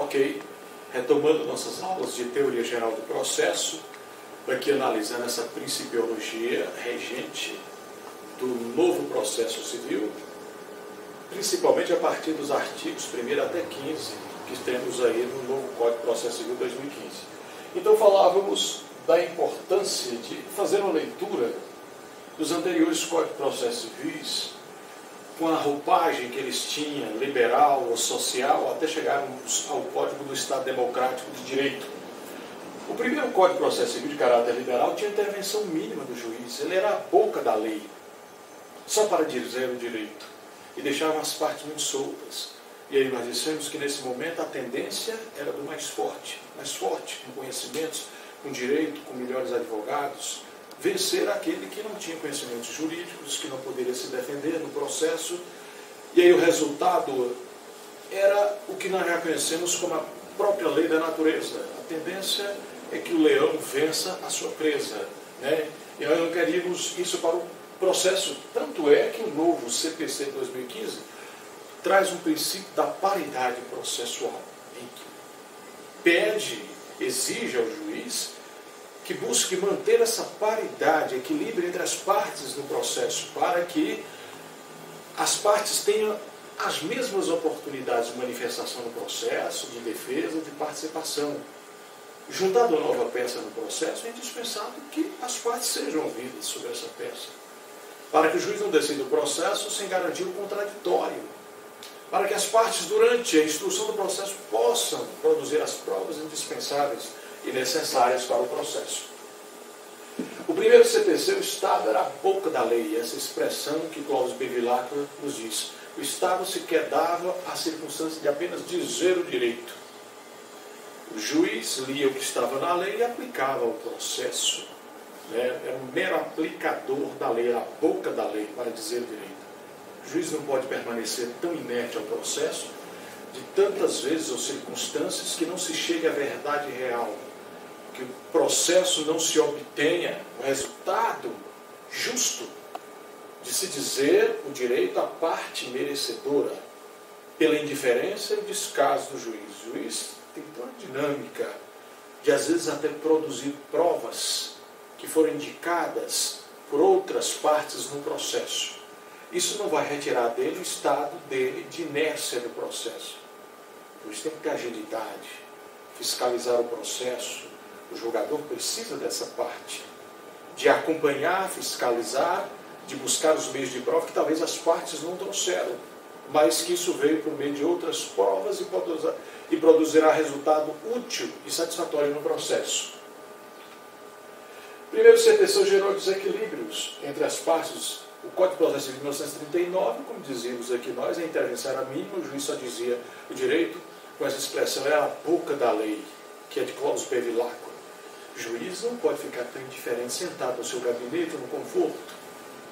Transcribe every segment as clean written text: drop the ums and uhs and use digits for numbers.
Ok, retomando nossas aulas de teoria geral do processo, aqui analisando essa principiologia regente do novo processo civil, principalmente a partir dos artigos 1º até 15, que temos aí no novo Código de Processo Civil 2015. Então falávamos da importância de fazer uma leitura dos anteriores Códigos de Processo Civis, com a roupagem que eles tinham, liberal ou social, até chegarmos ao Código do Estado Democrático de Direito. O primeiro Código de Processo Civil de caráter liberal tinha intervenção mínima do juiz, ele era a boca da lei, só para dizer o direito, e deixava as partes muito soltas. E aí nós dissemos que nesse momento a tendência era do mais forte, com conhecimentos, com direito, com melhores advogados, vencer aquele que não tinha conhecimentos jurídicos, que não poderia se defender no processo. E aí o resultado era o que nós já conhecemos como a própria lei da natureza. A tendência é que o leão vença a sua presa, né? E nós não queríamos isso para o processo. Tanto é que o novo CPC 2015 traz um princípio da paridade processual, em que exige ao juiz que busque manter essa paridade, equilíbrio entre as partes no processo, para que as partes tenham as mesmas oportunidades de manifestação no processo, de defesa, de participação. Juntado a nova peça no processo, é indispensável que as partes sejam ouvidas sobre essa peça, para que o juiz não decida o processo sem garantir o contraditório, para que as partes, durante a instrução do processo, possam produzir as provas indispensáveis e necessárias para o processo. O primeiro CPC, o Estado era a boca da lei, essa expressão que Clóvis Bevilacqua nos diz. O Estado sequer dava a circunstância de apenas dizer o direito. O juiz lia o que estava na lei e aplicava ao processo, né? Era um mero aplicador da lei, era a boca da lei para dizer o direito. O juiz não pode permanecer tão inerte ao processo, de tantas vezes ou circunstâncias, que não se chegue à verdade real, que o processo não se obtenha o resultado justo de se dizer o direito à parte merecedora, pela indiferença e descaso do juiz. O juiz tem toda a dinâmica de, às vezes, até produzir provas que foram indicadas por outras partes no processo. Isso não vai retirar dele o estado dele de inércia do processo. Por isso tem que ter agilidade, fiscalizar o processo. O julgador precisa dessa parte, de acompanhar, fiscalizar, de buscar os meios de prova que talvez as partes não trouxeram, mas que isso veio por meio de outras provas e produzirá resultado útil e satisfatório no processo. Primeiro, o CPC gerou desequilíbrios entre as partes. O Código de Processo Civil de 1939, como dizíamos aqui nós, a intervenção era mínima, o juiz só dizia o direito, com essa expressão era a boca da lei, que é de Clóvis Bevilacqua. O juiz não pode ficar tão indiferente, sentado no seu gabinete, no conforto.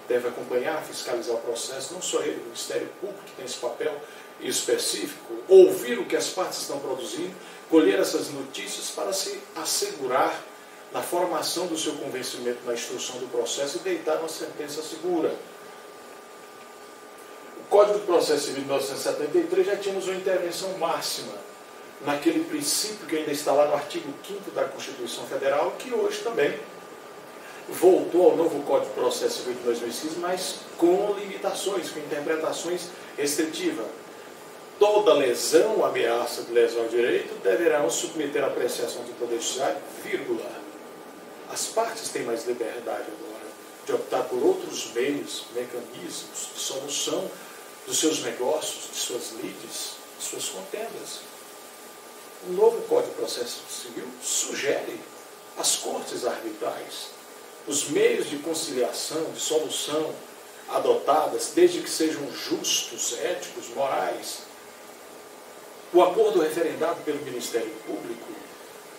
Deve acompanhar, fiscalizar o processo, não só ele, o Ministério Público, que tem esse papel específico, ouvir o que as partes estão produzindo, colher essas notícias para se assegurar na formação do seu convencimento na instrução do processo e deitar uma sentença segura. O Código de Processo Civil de 1973 já tínhamos uma intervenção máxima, naquele princípio que ainda está lá no artigo 5º da Constituição Federal, que hoje também voltou ao novo Código de Processo Civil de 2006, mas com limitações, com interpretações restritivas. Toda lesão ou ameaça de lesão ao direito deverão submeter à apreciação do Poder Judiciário, vírgula. As partes têm mais liberdade agora de optar por outros meios, mecanismos de solução dos seus negócios, de suas lides, de suas contendas. O novo Código de Processo Civil sugere às cortes arbitrais os meios de conciliação, de solução adotadas, desde que sejam justos, éticos, morais. O acordo referendado pelo Ministério Público,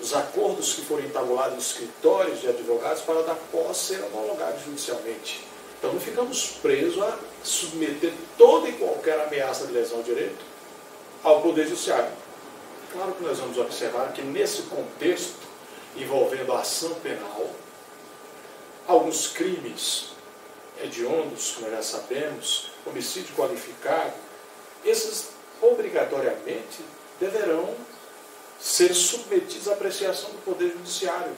os acordos que foram entabulados em escritórios de advogados para dar posse serem homologados judicialmente. Então não ficamos presos a submeter toda e qualquer ameaça de lesão ao direito ao Poder Judiciário. Claro que nós vamos observar que nesse contexto, envolvendo a ação penal, alguns crimes hediondos, como nós já sabemos, homicídio qualificado, esses obrigatoriamente deverão ser submetidos à apreciação do Poder Judiciário.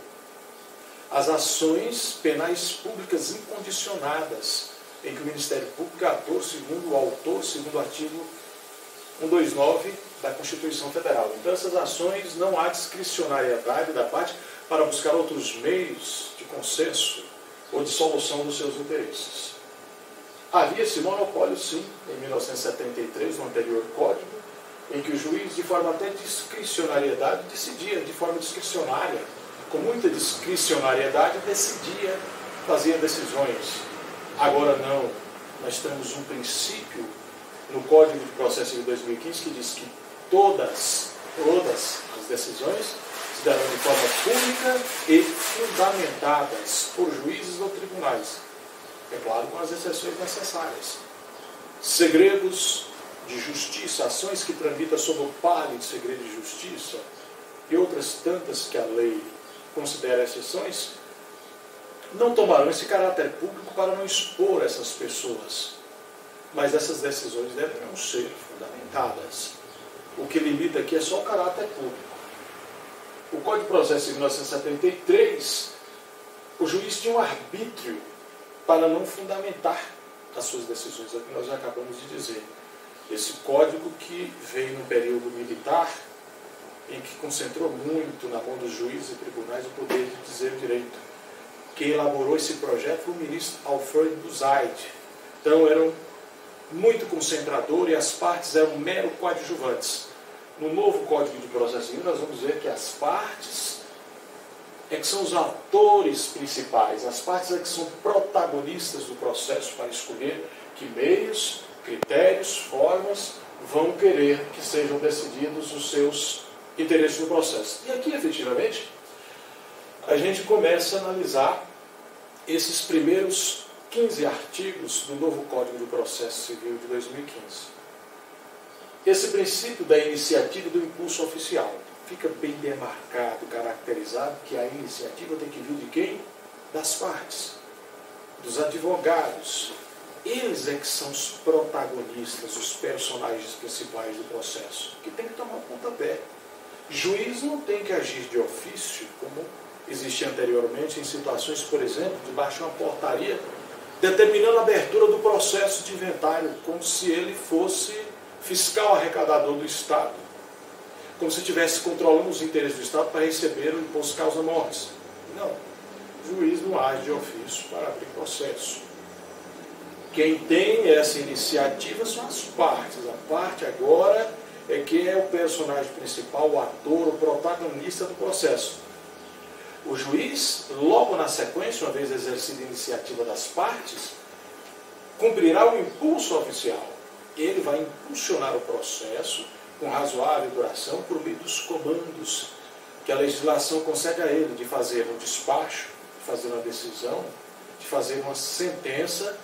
As ações penais públicas incondicionadas, em que o Ministério Público é ator segundo o autor, segundo o artigo 129 da Constituição Federal. Então, essas ações não há discricionariedade da parte para buscar outros meios de consenso ou de solução dos seus interesses. Havia esse monopólio, sim, em 1973, no anterior Código, em que o juiz, de forma até discricionariedade, decidia de forma discricionária, com muita discricionariedade, decidia, fazia decisões. Agora não, nós temos um princípio no Código de Processo de 2015 que diz que todas as decisões se darão de forma pública e fundamentadas por juízes ou tribunais. É claro, com as exceções necessárias. Segredos de justiça, ações que tramitam sob o palio de segredo de justiça e outras tantas que a lei considera exceções, não tomarão esse caráter público para não expor essas pessoas. Mas essas decisões deverão ser fundamentadas. O que limita aqui é só o caráter público. O Código de Processo de 1973, o juiz tinha um arbítrio para não fundamentar as suas decisões, é o que nós acabamos de dizer. Esse código que veio no período militar, em que concentrou muito na mão dos juízes e tribunais o poder de dizer o direito. Quem elaborou esse projeto foi o ministro Alfred Buzaid. Então, era muito concentrador e as partes eram mero coadjuvantes. No novo Código de Processo Civil, nós vamos ver que as partes é que são os atores principais, as partes é que são protagonistas do processo para escolher que meios, critérios, formas vão querer que sejam decididos os seus interesses no processo. E aqui, efetivamente, a gente começa a analisar esses primeiros 15 artigos do novo Código de Processo Civil de 2015. Esse princípio da iniciativa e do impulso oficial fica bem demarcado, caracterizado, que a iniciativa tem que vir de quem? Das partes, dos advogados. Eles é que são os protagonistas, os personagens principais do processo, que tem que tomar pontapé. Juiz não tem que agir de ofício, como existia anteriormente em situações, por exemplo, de baixar uma portaria determinando a abertura do processo de inventário, como se ele fosse fiscal arrecadador do Estado, como se estivesse controlando os interesses do Estado para receber o imposto causa-mortes. Não, o juiz não age de ofício para abrir processo. Quem tem essa iniciativa são as partes. A parte agora é quem é o personagem principal, o ator, o protagonista do processo. O juiz, logo na sequência, uma vez exercida a iniciativa das partes, cumprirá o impulso oficial. Ele vai impulsionar o processo com razoável duração por meio dos comandos que a legislação concede a ele, de fazer um despacho, de fazer uma decisão, de fazer uma sentença.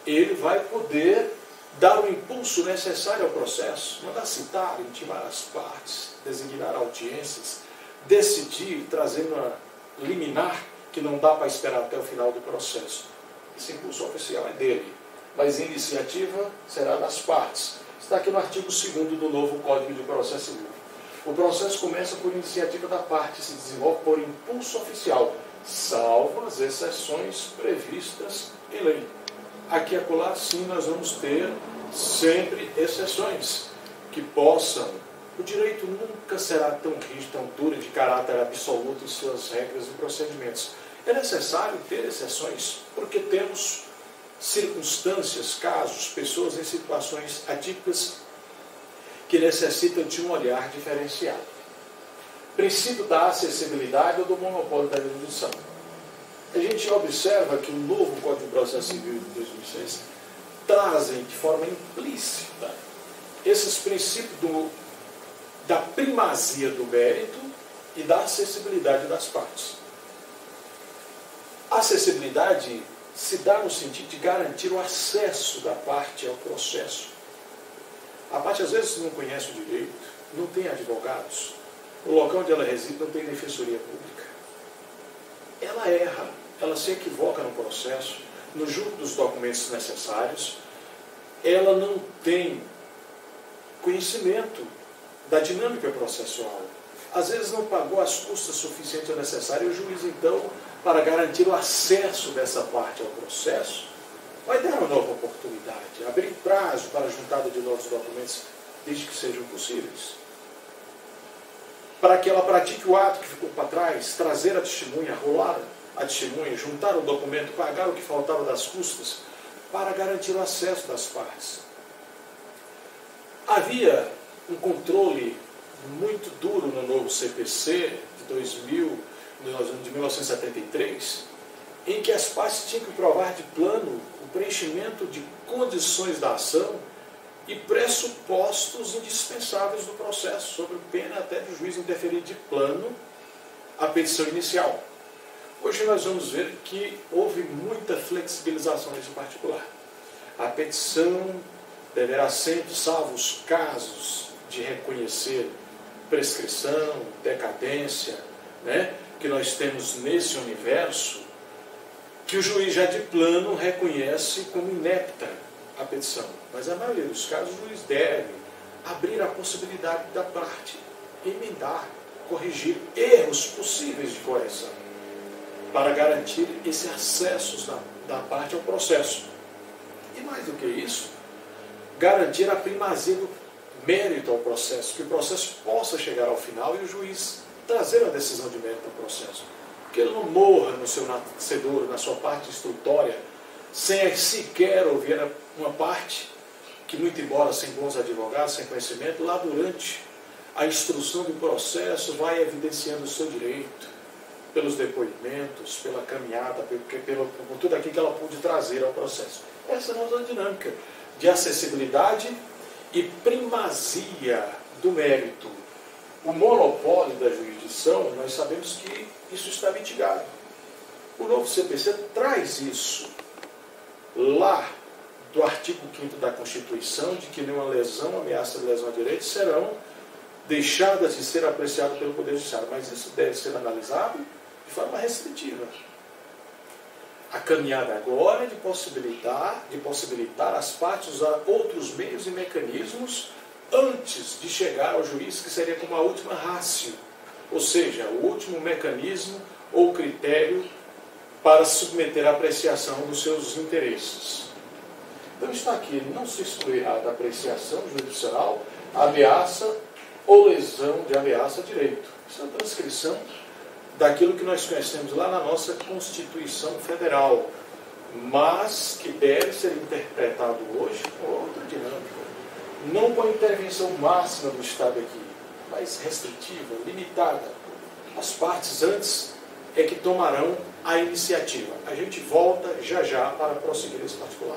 Ele vai poder dar o impulso necessário ao processo, mandar citar, intimar as partes, designar audiências, decidir, trazer uma liminar que não dá para esperar até o final do processo. Esse impulso oficial é dele, mas a iniciativa será das partes. Está aqui no artigo 2º do novo Código de Processo Civil. O processo começa por iniciativa da parte e se desenvolve por impulso oficial, salvo as exceções previstas em lei. Aqui e acolá, sim, nós vamos ter sempre exceções que possam. O direito nunca será tão rígido, tão duro, de caráter absoluto em suas regras e procedimentos. É necessário ter exceções, porque temos circunstâncias, casos, pessoas em situações atípicas que necessitam de um olhar diferenciado. Princípio da acessibilidade ou do monopólio da jurisdição. A gente observa que o novo Código de Processo Civil de 2006 trazem de forma implícita esses princípios da primazia do mérito e da acessibilidade das partes. A acessibilidade se dá no sentido de garantir o acesso da parte ao processo. A parte às vezes não conhece o direito, não tem advogados, no local onde ela reside não tem defensoria pública. Ela erra, ela se equivoca no processo, no junto dos documentos necessários, ela não tem conhecimento da dinâmica processual. às vezes não pagou as custas suficientes ou necessárias, e o juiz, então, para garantir o acesso dessa parte ao processo, vai dar uma nova oportunidade, abrir prazo para a juntada de novos documentos, desde que sejam possíveis. Para que ela pratique o ato que ficou para trás, trazer a testemunha, rolar a testemunha, juntar o documento, pagar o que faltava das custas, para garantir o acesso das partes. Havia um controle muito duro no novo CPC de 1973, em que as partes tinham que provar de plano o preenchimento de condições da ação e pressupostos indispensáveis do processo, sob pena até de o juiz interferir de plano a petição inicial. Hoje nós vamos ver que houve muita flexibilização nesse particular. A petição deverá sempre, salvo os casos de reconhecer prescrição, decadência, que nós temos nesse universo, que o juiz já de plano reconhece como inepta a petição. Mas na maioria dos casos o juiz deve abrir a possibilidade da parte emendar, corrigir erros possíveis de correção, para garantir esse acesso da parte ao processo. E mais do que isso, garantir a primazia do mérito ao processo, que o processo possa chegar ao final e o juiz trazer a decisão de mérito ao processo. Que ele não morra no seu nascedouro, na sua parte instrutória, sem sequer ouvir uma parte que, muito embora sem bons advogados, sem conhecimento, lá durante a instrução do processo vai evidenciando o seu direito, pelos depoimentos, pela caminhada, por tudo aquilo que ela pôde trazer ao processo. Essa é a nossa dinâmica de acessibilidade e primazia do mérito. O monopólio da jurisdição, nós sabemos que isso está mitigado. O novo CPC traz isso lá do artigo 5º da Constituição, de que nenhuma lesão, ameaça de lesão a direitos serão deixadas de ser apreciadas pelo Poder Judiciário, mas isso deve ser analisado de forma restritiva. A caminhada agora é de possibilitar as partes usar outros meios e mecanismos antes de chegar ao juiz, que seria como a última ratio, ou seja, o último mecanismo ou critério para submeter a apreciação dos seus interesses. Então está aqui, não se excluirá da apreciação jurisdicional ameaça ou lesão de ameaça a direito. Isso é uma transcrição daquilo que nós conhecemos lá na nossa Constituição Federal, mas que deve ser interpretado hoje com outra dinâmica. Não com a intervenção máxima do Estado aqui, mas restritiva, limitada. As partes antes é que tomarão a iniciativa. A gente volta já já para prosseguir esse particular.